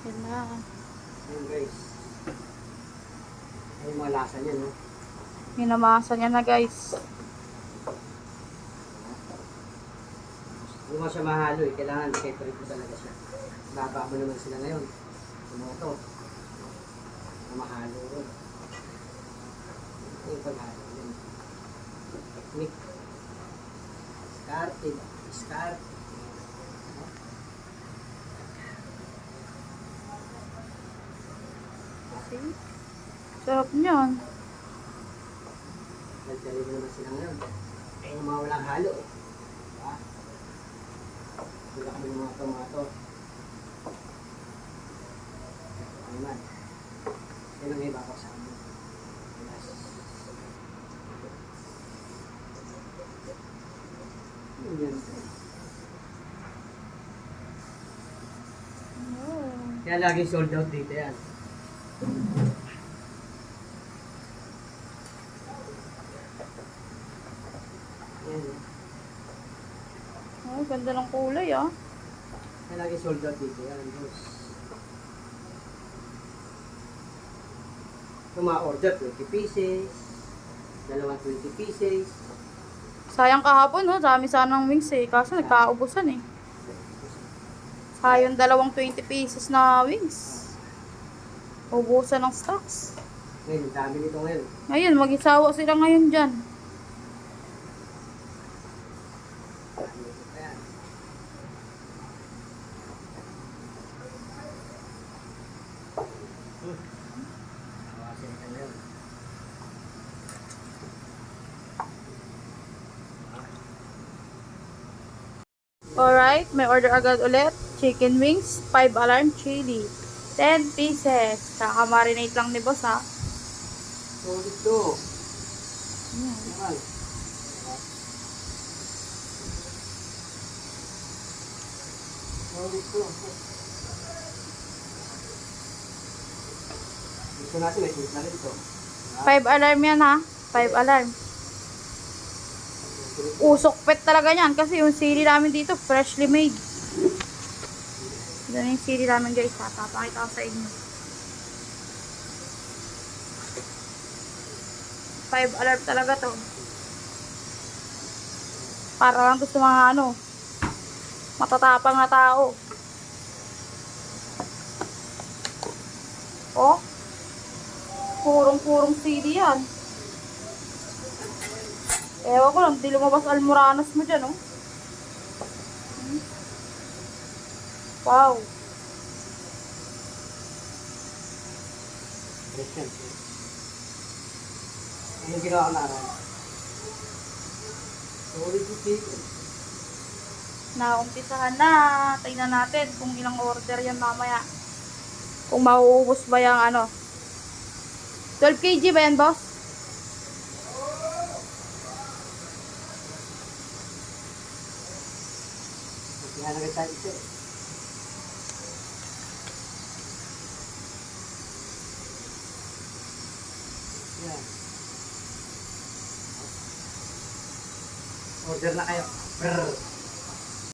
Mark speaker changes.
Speaker 1: Yan na.
Speaker 2: Ayun guys. Ayun mga lasa niya, no?
Speaker 1: Minamasa niya na guys.
Speaker 2: Hindi mo siya mahalo eh. Kailangan separate mo talaga siya. Baba mo naman sila ngayon. Tumoto. Na mahalo rin. Ito yung paghalo. Yun. Technique. Discarded. Discard.
Speaker 1: See? Sarap niyan.
Speaker 2: Nagdali mo naman sila ngayon. Kaya mga walang halo eh. Diba? Wala kami ng mga tomato. Ito naman. Yan ang iba ko sa amin. Yes. Yan.
Speaker 1: Oh.
Speaker 2: Kaya laging sold out dito yan. Yan.
Speaker 1: Oh, ganda ng kulay ah.
Speaker 2: Kaya laging sold out dito yan. Boss. Kung ma-order, 20 pieces. Dalawang 20 pieces.
Speaker 1: Sayang kahapon no, dami sanang wings eh. Kaso nagkaubusan eh. Sayang dalawang 20 pieces na wings. Ubusan ng stocks.
Speaker 2: Ngayon, dami nito ngayon.
Speaker 1: Ngayon, mag-isawa sila ngayon dyan.
Speaker 2: Dami nito pa yan. Awasin ka ngayon.
Speaker 1: Alright, may order agad ulit. Chicken wings, 5 alarm chili. 10 pieces. Kaka-marinate lang ni boss ha.
Speaker 2: Solid to.
Speaker 1: Ayan.
Speaker 2: Naman. Solid to. Gusto natin may sulit na rin ito.
Speaker 1: 5 alarm yan ha. 5 alarm. Usok pet talaga yan kasi yung sili namin dito freshly made. Yan yung sili namin guys ha. Papakita ko sa inyo. 5 alarm talaga to. Para lang to sa mga ano, matatapang na tao. Oh, purong-purong sili yan. Ewan ko lang, di lumabas almoranas mo dyan, oh. Wow.
Speaker 2: Christian. Anong ginawa ko na aral? Solid to chicken.
Speaker 1: Naumpisahan na. Tingnan natin kung ilang order yan mamaya. Kung mauubos ba yung ano. 12 kg ba yan, boss?
Speaker 2: Magkihalagay tayo ito. Yan. Order na kayo. Brrr.